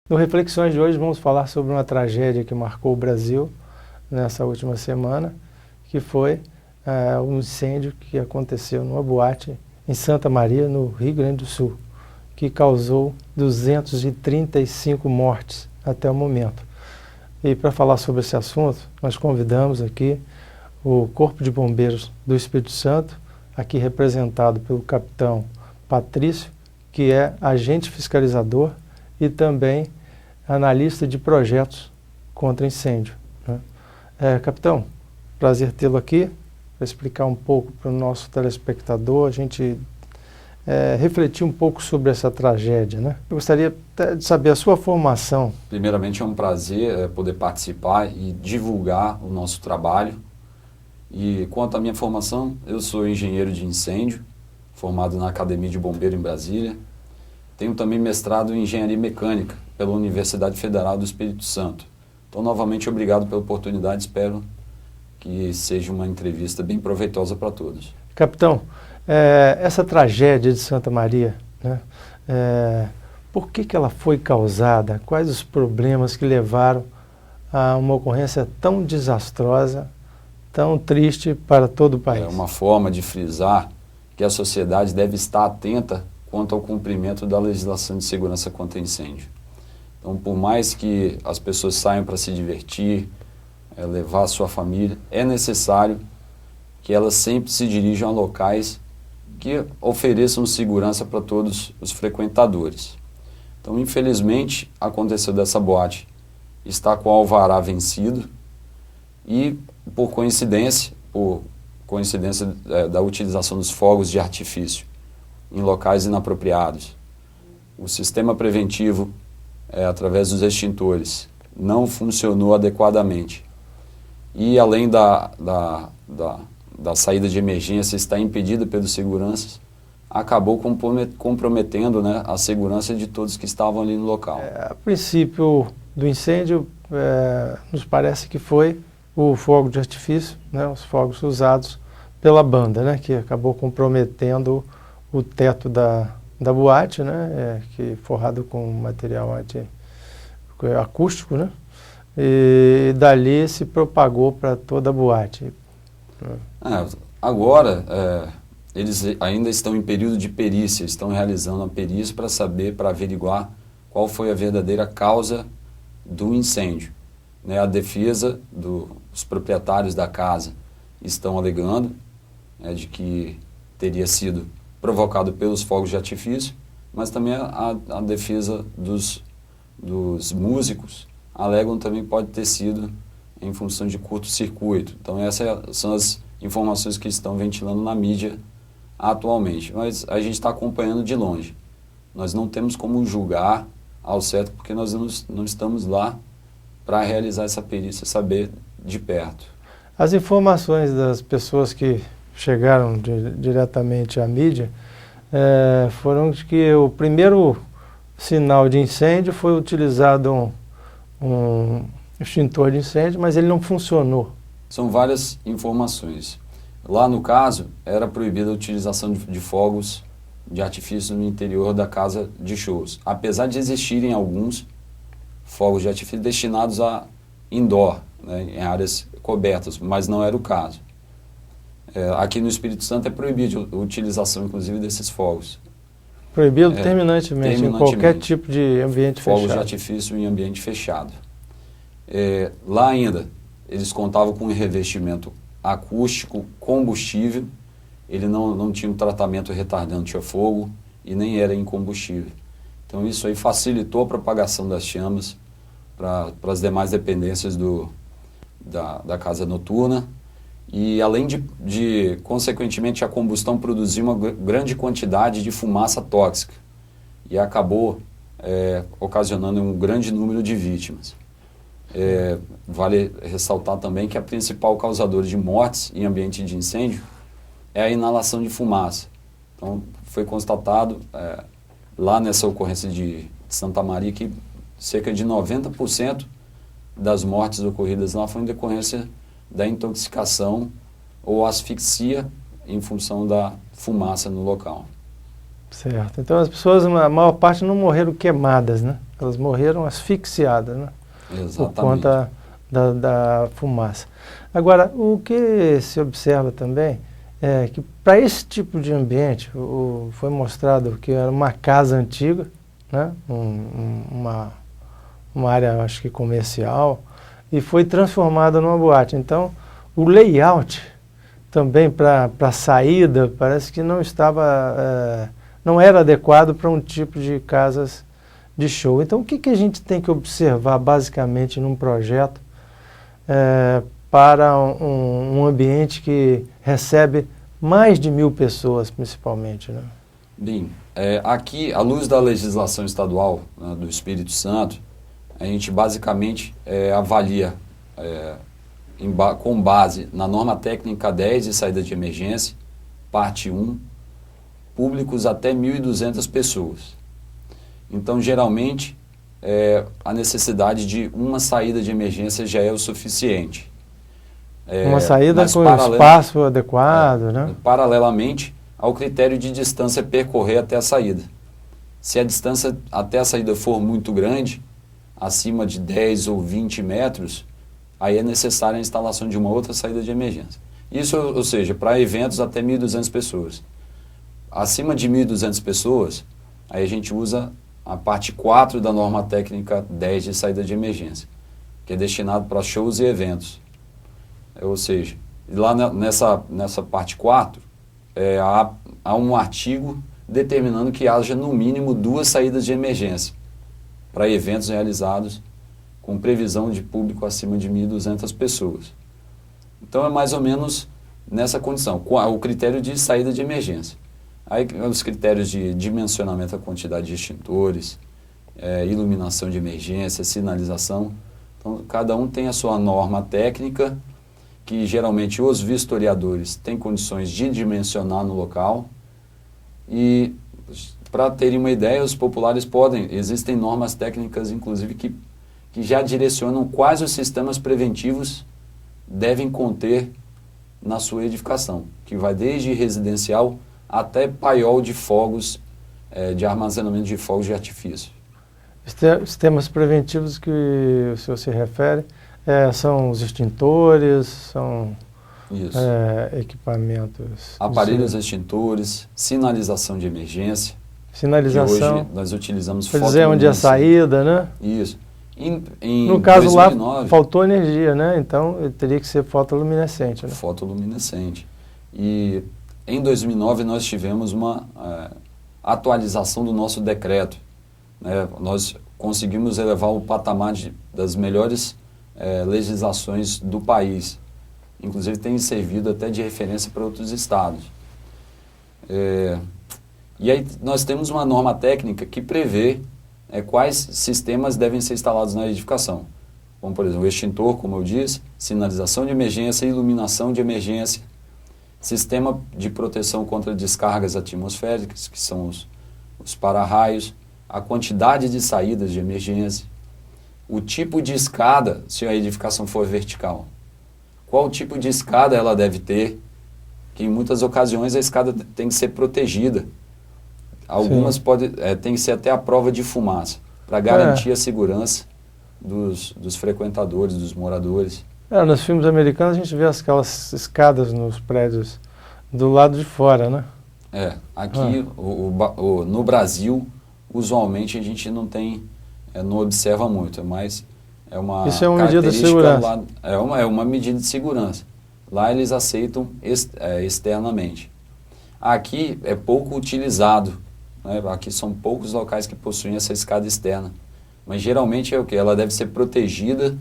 No Reflexões de hoje vamos falar sobre uma tragédia que marcou o Brasil nessa última semana, que foi um incêndio que aconteceu numa boate em Santa Maria, no Rio Grande do Sul, que causou 235 mortes até o momento. E para falar sobre esse assunto, nós convidamos aqui o Corpo de Bombeiros do Espírito Santo, aqui representado pelo capitão Patrício, que é agente fiscalizador e também analista de projetos contra incêndio, né? Capitão, prazer tê-lo aqui para explicar um pouco para o nosso telespectador, a gente refletir um pouco sobre essa tragédia, né? Eu gostaria até de saber a sua formação. Primeiramente é um prazer poder participar e divulgar o nosso trabalho. E quanto à minha formação, eu sou engenheiro de incêndio, formado na Academia de Bombeiro em Brasília. Tenho também mestrado em Engenharia Mecânica pela Universidade Federal do Espírito Santo. Então, novamente, obrigado pela oportunidade. Espero que seja uma entrevista bem proveitosa para todos. Capitão, essa tragédia de Santa Maria, né, por que ela foi causada? Quais os problemas que levaram a uma ocorrência tão desastrosa, tão triste para todo o país? É uma forma de frisar que a sociedade deve estar atenta quanto ao cumprimento da legislação de segurança contra incêndio. Então, por mais que as pessoas saiam para se divertir, levar a sua família, é necessário que elas sempre se dirijam a locais que ofereçam segurança para todos os frequentadores. Então, infelizmente, aconteceu dessa boate, está com o alvará vencido e, por coincidência da utilização dos fogos de artifício em locais inapropriados, o sistema preventivo, através dos extintores, não funcionou adequadamente. E além da saída de emergência estar impedida pelos seguranças, acabou comprometendo, né, a segurança de todos que estavam ali no local. A princípio do incêndio, nos parece que foi o fogo de artifício, né, os fogos usados pela banda, né, que acabou comprometendo o teto da boate, né, que forrado com material acústico, né, e dali se propagou para toda a boate. Agora, eles ainda estão em período de perícia, estão realizando a perícia para averiguar qual foi a verdadeira causa do incêndio, né. A defesa dos proprietários da casa estão alegando de que teria sido provocado pelos fogos de artifício, mas também a defesa dos músicos alegam também que pode ter sido em função de curto-circuito. Então essas são as informações que estão ventilando na mídia atualmente, mas a gente está acompanhando de longe. Nós não temos como julgar ao certo, porque nós não estamos lá para realizar essa perícia, saber de perto. As informações das pessoas que chegaram diretamente à mídia foram de que o primeiro sinal de incêndio foi utilizado um extintor de incêndio, mas ele não funcionou. São várias informações. Lá no caso, era proibida a utilização de fogos de artifício no interior da casa de shows, apesar de existirem alguns fogos de artifício destinados a indoor, né, em áreas cobertas, mas não era o caso. Aqui no Espírito Santo é proibido a utilização, inclusive, desses fogos. Proibido terminantemente, em qualquer tipo de ambiente fechado. Fogos de artifício em ambiente fechado. Lá ainda, eles contavam com um revestimento acústico, combustível, ele não tinha um tratamento retardante a fogo e nem era incombustível. Então isso aí facilitou a propagação das chamas para as demais dependências da casa noturna. E além de, consequentemente, a combustão produzir uma grande quantidade de fumaça tóxica e acabou ocasionando um grande número de vítimas. Vale ressaltar também que a principal causadora de mortes em ambiente de incêndio é a inalação de fumaça. Então, foi constatado lá nessa ocorrência de Santa Maria que cerca de 90% das mortes ocorridas lá foi em decorrência da intoxicação ou asfixia em função da fumaça no local. Certo. Então as pessoas, a maior parte não morreram queimadas, né? Elas morreram asfixiadas, né? Exatamente. Por conta da fumaça. Agora, o que se observa também é que para esse tipo de ambiente, foi mostrado que era uma casa antiga, né? Uma área, acho que comercial, e foi transformada numa boate. Então, o layout também para a saída parece que não estava, não era adequado para um tipo de casas de show. Então, o que a gente tem que observar basicamente num projeto para um ambiente que recebe mais de 1.000 pessoas, principalmente, né? Bem, aqui, à luz da legislação estadual, né, do Espírito Santo, a gente basicamente avalia, com base na norma técnica 10 de saída de emergência, parte 1, públicos até 1.200 pessoas. Então, geralmente, a necessidade de uma saída de emergência já é o suficiente. Uma saída com espaço adequado, né? Paralelamente ao critério de distância a percorrer até a saída. Se a distância até a saída for muito grande, acima de 10 ou 20 metros, aí é necessária a instalação de uma outra saída de emergência. Isso, ou seja, para eventos até 1.200 pessoas. Acima de 1.200 pessoas, aí a gente usa a parte 4 da norma técnica 10 de saída de emergência, que é destinado para shows e eventos. Ou seja, lá nessa parte 4, há um artigo determinando que haja no mínimo 2 saídas de emergência para eventos realizados com previsão de público acima de 1.200 pessoas. Então é mais ou menos nessa condição, o critério de saída de emergência. Aí os critérios de dimensionamento da quantidade de extintores, iluminação de emergência, sinalização. Então cada um tem a sua norma técnica, que geralmente os vistoriadores têm condições de dimensionar no local. E, para terem uma ideia, os populares existem normas técnicas, inclusive, que já direcionam quais os sistemas preventivos devem conter na sua edificação, que vai desde residencial até paiol de fogos, de armazenamento de fogos de artifício. Sistemas preventivos que o senhor se refere são os extintores, são equipamentos... Aparelhos extintores, sinalização de emergência. Sinalização. Que hoje nós utilizamos para dizer onde é a saída, né? Isso. No caso 2009, lá faltou energia, né? Então teria que ser fotoluminescente, né? Fotoluminescente. E em 2009 nós tivemos uma atualização do nosso decreto, né? Nós conseguimos elevar o patamar das melhores legislações do país. Inclusive tem servido até de referência para outros estados. E aí nós temos uma norma técnica que prevê quais sistemas devem ser instalados na edificação. Como, por exemplo, o extintor, como eu disse, sinalização de emergência, iluminação de emergência, sistema de proteção contra descargas atmosféricas, que são os para-raios, a quantidade de saídas de emergência, o tipo de escada, se a edificação for vertical. Qual tipo de escada ela deve ter, que em muitas ocasiões a escada tem que ser protegida. Algumas tem que ser até a prova de fumaça, para garantir a segurança dos frequentadores, dos moradores. Nos filmes americanos a gente vê aquelas escadas nos prédios do lado de fora, né? Aqui no Brasil, usualmente a gente não tem, não observa muito, mas é uma Isso é uma medida de segurança. Lá, é uma medida de segurança. Lá eles aceitam externamente. Aqui é pouco utilizado, né? Aqui são poucos locais que possuem essa escada externa. Mas geralmente é o quê? Ela deve ser protegida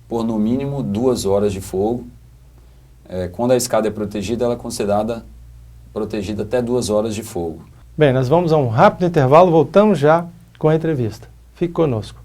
por no mínimo 2 horas de fogo. Quando a escada é protegida, ela é considerada protegida até 2 horas de fogo. Bem, nós vamos a um rápido intervalo, voltamos já com a entrevista. Fique conosco.